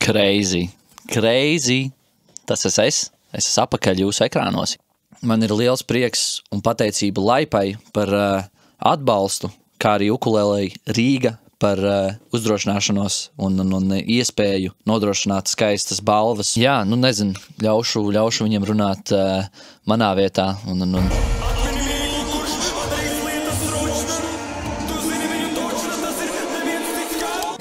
Crazy. Tas es esmu apakaļ jūsu ekrānos. Man ir liels prieks un pateicība Laipai par atbalstu, kā arī ukulelei Rīga par uzdrošināšanos un iespēju nodrošināt skaistas balvas. Jā, nezinu, ļaušu viņam runāt manā vietā un.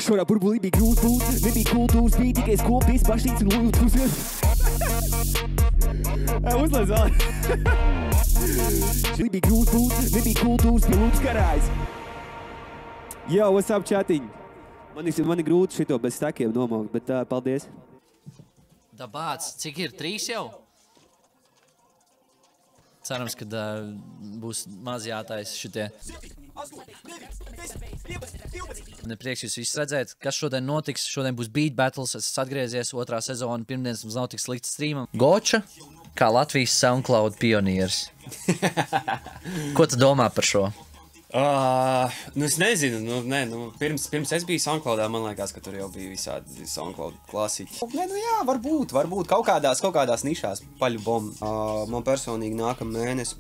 Šorā burbulī bija grūts būt, nebija kultūras, bija tikai skopijas, pašīts un lūdus. Uzlaiz vēl. Šī bija grūts būt, nebija kultūras, bija lūdus karājs. Yo, what's up, chatiņ? Man ir grūti šito bez stakiem nomaukt, bet paldies. Dabāts, cik ir 3 jau? Cerams, ka būs maz jātais šitie. Neprieks jūs visus redzēt, kas šodien notiks. Šodien būs Beat Battles, es esmu atgriezies 2. sezona, pirmdienas mums nav tik slikts streamam. Goča, kā Latvijas SoundCloud pionieris. Ko tu domā par šo? Es nezinu, pirms es biju SoundCloudā, man liekas, ka tur jau bija visādi SoundCloud klasiķi. Jā, varbūt kaut kādās nišās paļubom. Man personīgi nākam mēnesi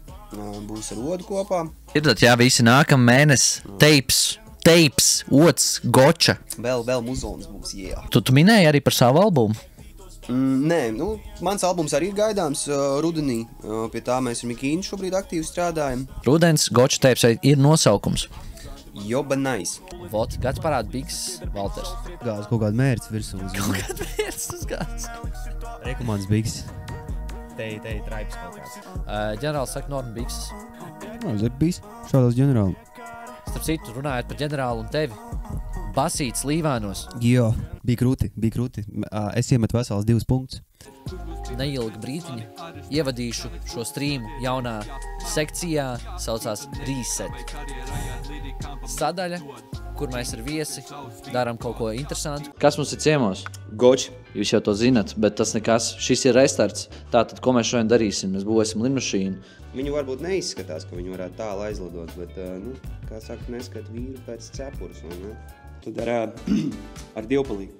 būs ar Odu kopā. Irdat, jā, visi nākam mēnesi, teips, Ods, Goča. Vēl muzons būs, jā. Tu minēji arī par savu albumu? Nē, mans albums arī ir gaidāms rudenī. Pie tā mēs ar Mikīnu šobrīd aktīvi strādājam. Rudens, Goča teips ir nosaukums. Joba nice. Vot, kāds parāda Bigs, Valters? Gāz kaut kādu mērķi virsū. Kaut kādu mērķi uz gāds. Rekomāns Bigs. Te traips kaut kāds. Ģenerāls saka Norma Bigs. Bigs. Šādos ģenerāli. Starp citu, runājot par ģenerālu un tevi. Basīts Līvānos. Jo, bija krūti. Es iemetu vesels 2 punktus. Neilgi brītiņa. Ievadīšu šo streamu jaunā sekcijā, saucās Reset. Sadaļa, kur mēs ar viesi darām kaut ko interesantu. Kas mums ir ciemos? Goči. Jūs jau to zinat, bet tas nekas. Šis ir restarts. Tātad, ko mēs šodien darīsim? Mēs būvēsim lidmašīnu. Viņu varbūt neizskatās, ka viņi varētu tālu aizlidot, bet, kā saka, neskat vīru pēc cepures. Tad ar divpalīgu.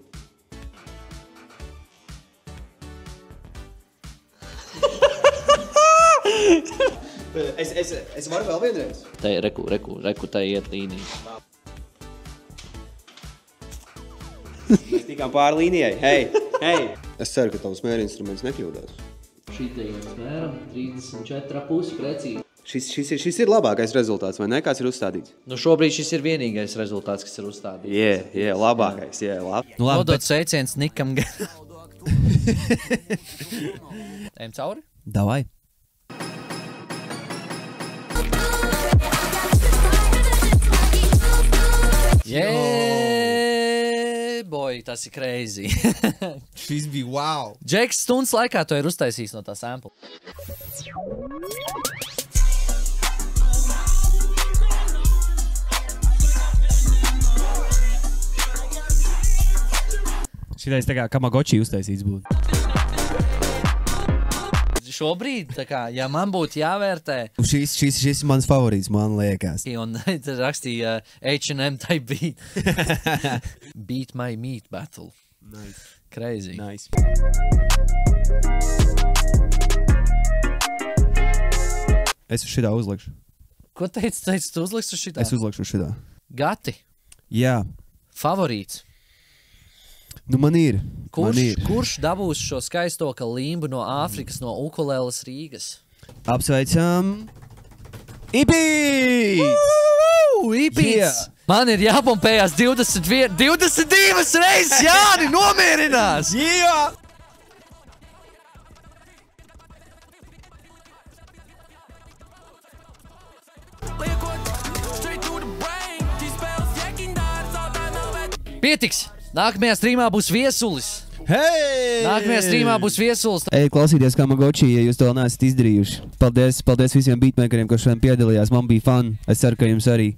Es varu vēl vienreiz? Te reku, te iet līnija. Mēs tikām pāri līnijai. Hei! Es ceru, ka tavs mērinstruments nekļūdās. Šitie ir mēram 34,5 precīzi. Šis ir labākais rezultāts, vai ne? Kāds ir uzstādīts? Šobrīd šis ir vienīgais rezultāts, kas ir uzstādīts. Labākais, labi. Nodot sveiciens Nikam. Ejam cauri? Davai. Boy, tas ir crazy. Šis bija wow. Džeks stundas laikā to ir uztaisījis no tā sample. Šitais tā kā Kamagoči uztaisīts būtu. Šobrīd, tā kā, ja man būtu jāvērtē... Šis ir mans favorīts, man liekas. Un tad rakstīja H&M type beat. Beat my meat battle. Nice. Crazy. Nice. Es uz šitā uzlikšu. Ko teici, tu uzlikšu uz šitā? Es uzlikšu uz šitā. Gati. Jā. Favorīts. Man ir. Kurš dabūs šo skaisto limbu no Āfrikas, no ukuleles Rīgas? Apsveicam Ipīts! Ipīts! Yeah. Man ir jāpompējās 22 reizes, Jāni, nomierinās! Jā! Pietiks! Nākamajā streamā būs viesulis. Hei! Nākamajā streamā būs viesulis. Ej, klausīties Kamagoči, ja jūs to neesat izdarījuši. Paldies visiem beatmakeriem, kas šodien piedalījās. Man bija fun. Es ceru, ka jums arī.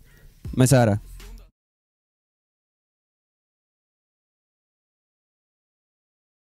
Mēs ārā.